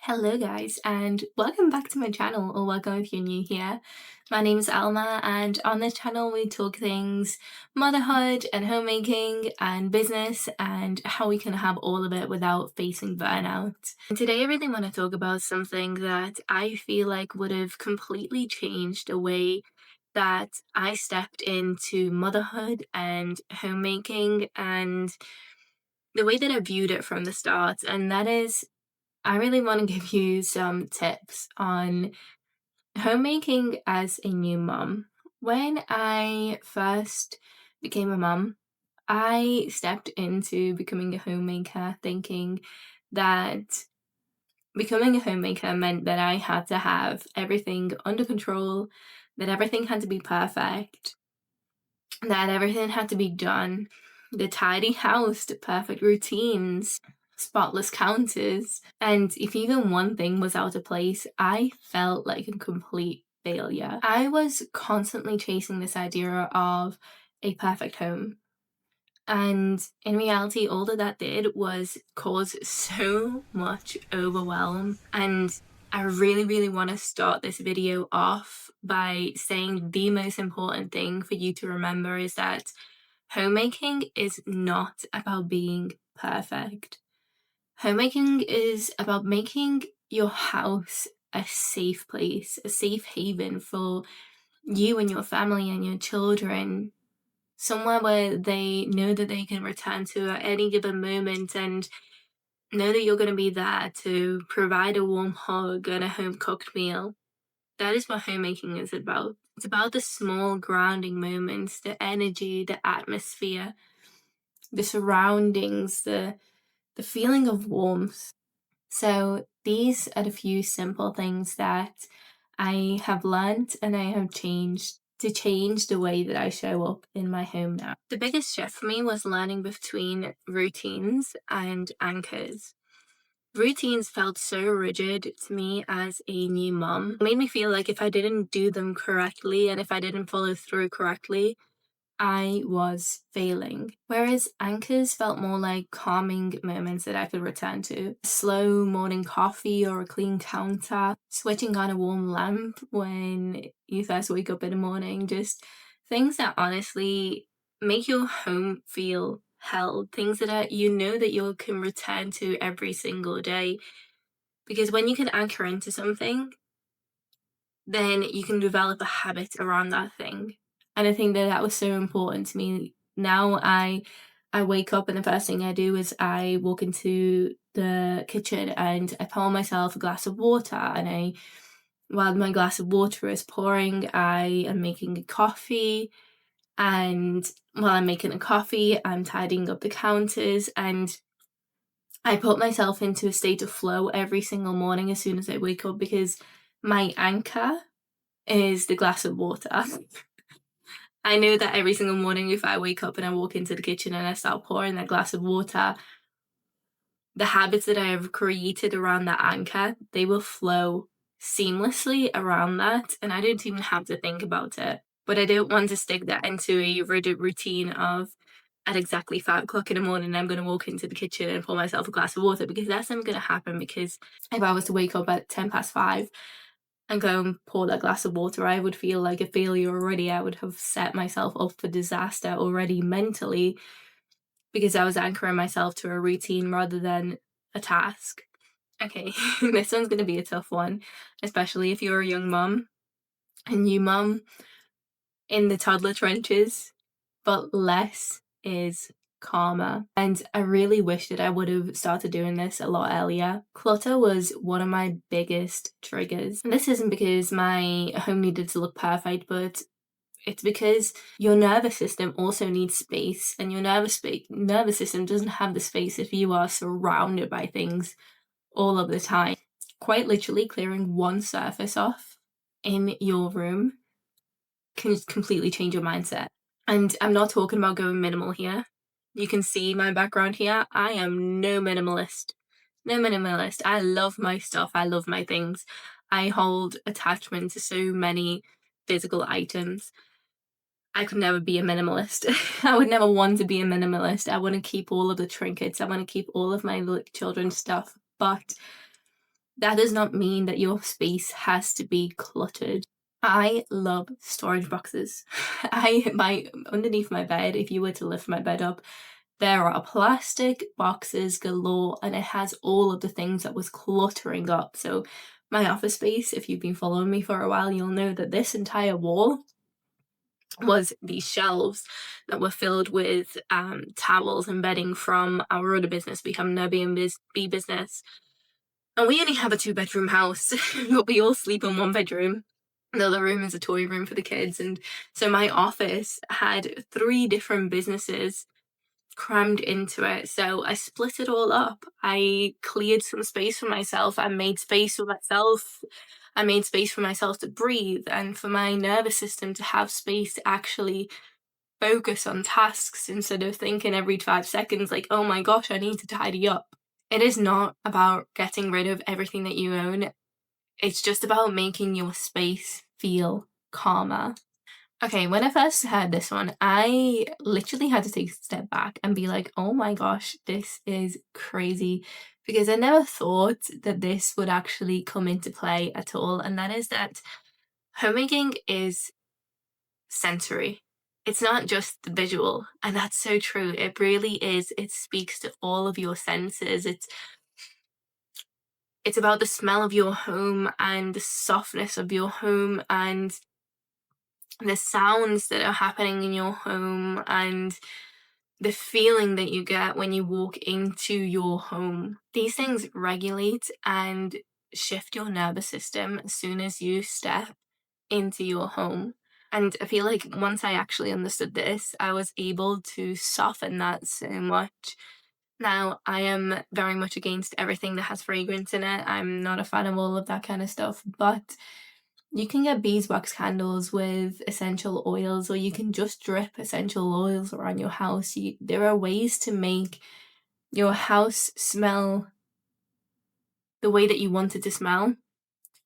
Hello guys and welcome back to my channel, or welcome if you're new here. My name is Alma and on this channel we talk things motherhood and homemaking and business and how we can have all of it without facing burnout. And today I really want to talk about something that I feel like would have completely changed the way that I stepped into motherhood and homemaking and the way that I viewed it from the start, and that is I really want to give you some tips on homemaking as a new mum. When I first became a mum, I stepped into becoming a homemaker thinking that becoming a homemaker meant that I had to have everything under control, that everything had to be perfect, that everything had to be done. The tidy house, the perfect routines, spotless counters. And if even one thing was out of place, I felt like a complete failure. I was constantly chasing this idea of a perfect home. And in reality, all that did was cause so much overwhelm. And I really want to start this video off by saying the most important thing for you to remember is that homemaking is not about being perfect. Homemaking is about making your house a safe place, a safe haven for you and your family and your children, somewhere where they know that they can return to at any given moment and know that you're going to be there to provide a warm hug and a home cooked meal. That is what homemaking is about. It's about the small grounding moments, the energy, the atmosphere, the surroundings, the feeling of warmth. So these are the few simple things that I have learned and I have changed to change the way that I show up in my home now. The biggest shift for me was learning between routines and anchors. Routines felt so rigid to me as a new mum. It made me feel like if I didn't do them correctly and if I didn't follow through correctly, I was failing. Whereas anchors felt more like calming moments that I could return to. A slow morning coffee or a clean counter, switching on a warm lamp when you first wake up in the morning, just things that honestly make your home feel held, things that you know that you can return to every single day. Because when you can anchor into something, then you can develop a habit around that thing. And I think that that was so important to me. Now I wake up and the first thing I do is I walk into the kitchen and I pour myself a glass of water, and while my glass of water is pouring, I am making a coffee, and while I'm making a coffee, I'm tidying up the counters, and I put myself into a state of flow every single morning as soon as I wake up, because my anchor is the glass of water. I know that every single morning, if I wake up and I walk into the kitchen and I start pouring that glass of water, the habits that I have created around that anchor, they will flow seamlessly around that, and I don't even have to think about it. But I don't want to stick that into a rigid routine of at exactly 5 o'clock in the morning, I'm going to walk into the kitchen and pour myself a glass of water, because that's never going to happen. Because if I was to wake up at 5 and go and pour that glass of water, I would feel like a failure already. I would have set myself up for disaster already mentally, because I was anchoring myself to a routine rather than a task. Okay, this one's going to be a tough one, especially if you're a young mum, a new mum in the toddler trenches, but less is calmer. And I really wish that I would have started doing this a lot earlier. Clutter was one of my biggest triggers. And this isn't because my home needed to look perfect, but it's because your nervous system also needs space, and your nervous system doesn't have the space if you are surrounded by things all of the time. Quite literally, clearing one surface off in your room can completely change your mindset. And I'm not talking about going minimal here. You can see my background here. I am no minimalist. No minimalist. I love my stuff. I love my things. I hold attachment to so many physical items. I could never be a minimalist. I would never want to be a minimalist. I want to keep all of the trinkets. I want to keep all of my children's stuff. But That does not mean that your space has to be cluttered. I love storage boxes. My underneath my bed, if you were to lift my bed up, there are plastic boxes galore, and it has all of the things that was cluttering up. So my office space, if you've been following me for a while, you'll know that this entire wall was these shelves that were filled with towels and bedding from our other business. We have an Airbnb business, and we only have a 2-bedroom house, but we all sleep in one bedroom. The other room is a toy room for the kids. And so my office had 3 different businesses crammed into it. So I split it all up. I cleared some space for myself. I made space for myself. I made space for myself to breathe and for my nervous system to have space to actually focus on tasks instead of thinking every 5 seconds, like, oh my gosh, I need to tidy up. It is not about getting rid of everything that you own. It's just about making your space feel calmer. Okay, when I first heard this one, I literally had to take a step back and be like, oh my gosh, this is crazy. Because I never thought that this would actually come into play at all. And that is that homemaking is sensory. It's not just the visual. And that's so true. It really is. It speaks to all of your senses. It's about the smell of your home and the softness of your home and the sounds that are happening in your home and the feeling that you get when you walk into your home. These things regulate and shift your nervous system as soon as you step into your home. And I feel like once I actually understood this, I was able to soften that so much. Now, I am very much against everything that has fragrance in it. I'm not a fan of all of that kind of stuff, but you can get beeswax candles with essential oils, or you can just drip essential oils around your house. There are ways to make your house smell the way that you want it to smell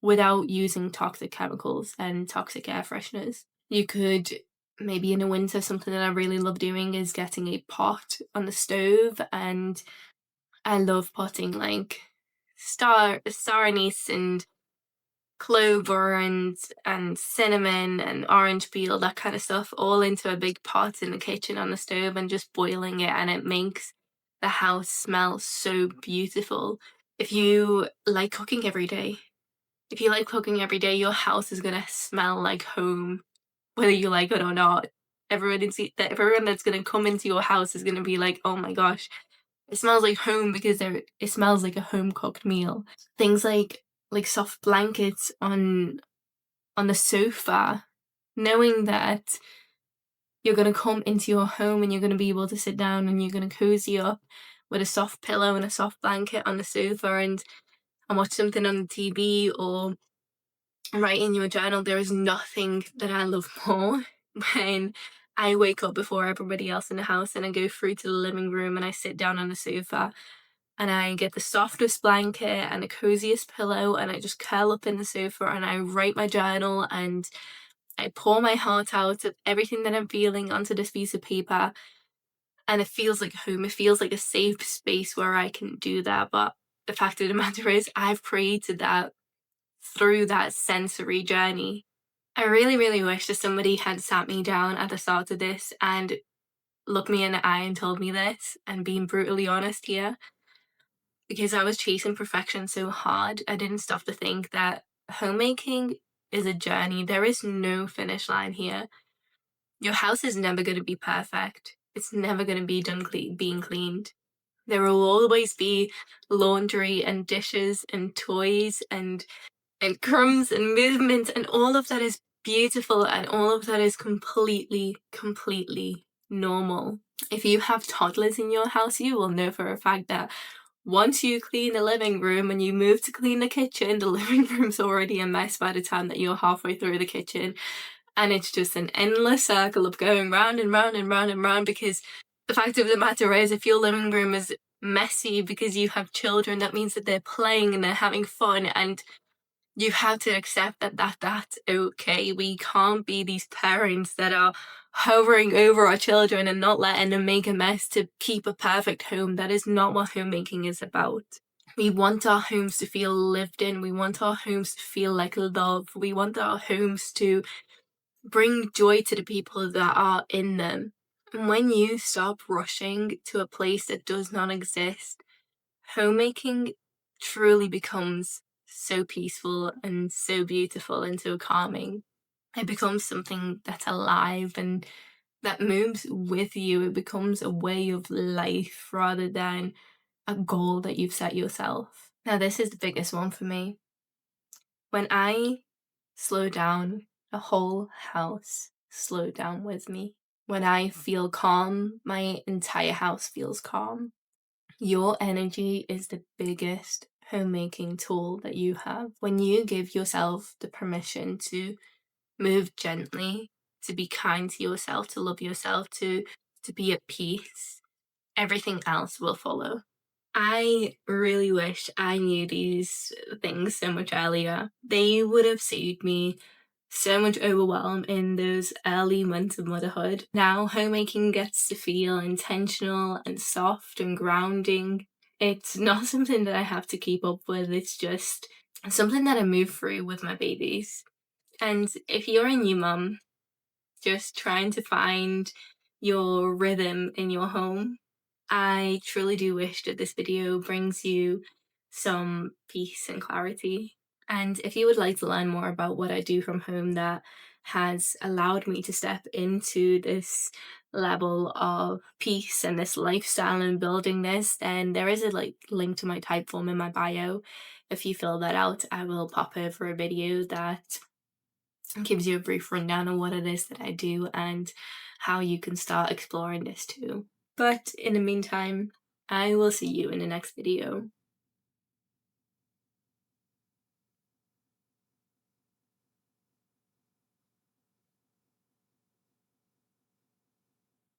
without using toxic chemicals and toxic air fresheners. You could maybe in the winter, something that I really love doing is getting a pot on the stove, and I love putting like star anise and clover and cinnamon and orange peel, that kind of stuff, all into a big pot in the kitchen on the stove and just boiling it, and it makes the house smell so beautiful. If you like cooking every day, your house is gonna smell like home, whether you like it or not. Everyone that's gonna come into your house is gonna be like, oh my gosh, it smells like home because it smells like a home cooked meal. Things like soft blankets on the sofa, knowing that you're going to come into your home and you're going to be able to sit down and you're going to cozy up with a soft pillow and a soft blanket on the sofa and watch something on the TV or write in your journal. There is nothing that I love more when I wake up before everybody else in the house and I go through to the living room and I sit down on the sofa and I get the softest blanket and the coziest pillow and I just curl up in the sofa and I write my journal and I pour my heart out of everything that I'm feeling onto this piece of paper, and it feels like home. It feels like a safe space where I can do that. But the fact of the matter is, I've created that through that sensory journey. I really, really wish that somebody had sat me down at the start of this and looked me in the eye and told me this, and being brutally honest here, because I was chasing perfection so hard, I didn't stop to think that homemaking is a journey. There is no finish line here. Your house is never going to be perfect. It's never going to be done being cleaned. There will always be laundry and dishes and toys and crumbs and movement, and all of that is beautiful and all of that is completely, completely normal. If you have toddlers in your house, you will know for a fact that once you clean the living room and you move to clean the kitchen, the living room's already a mess by the time that you're halfway through the kitchen. And it's just an endless circle of going round and round and round and round, because the fact of the matter is, if your living room is messy because you have children, that means that they're playing and they're having fun, and you have to accept that that's okay. We can't be these parents that are hovering over our children and not letting them make a mess to keep a perfect home. That is not what homemaking is about. We want our homes to feel lived in. We want our homes to feel like love. We want our homes to bring joy to the people that are in them. And when you stop rushing to a place that does not exist, homemaking truly becomes so peaceful and so beautiful and so calming. It becomes something that's alive and that moves with you. It becomes a way of life rather than a goal that you've set yourself. Now, this is the biggest one for me. When I slow down, the whole house slowed down with me. When I feel calm, my entire house feels calm. Your energy is the biggest homemaking tool that you have. When you give yourself the permission to move gently, to be kind to yourself, to love yourself, to be at peace, everything else will follow. I really wish I knew these things so much earlier. They would have saved me so much overwhelm in those early months of motherhood. Now, homemaking gets to feel intentional and soft and grounding. It's not something that I have to keep up with, it's just something that I move through with my babies. And if you're a new mum, just trying to find your rhythm in your home, I truly do wish that this video brings you some peace and clarity. And if you would like to learn more about what I do from home that has allowed me to step into this level of peace and this lifestyle and building this, then there is a link to my type form in my bio. If you fill that out, I will pop over a video that gives you a brief rundown on what it is that I do and how you can start exploring this too. But in the meantime, I will see you in the next video.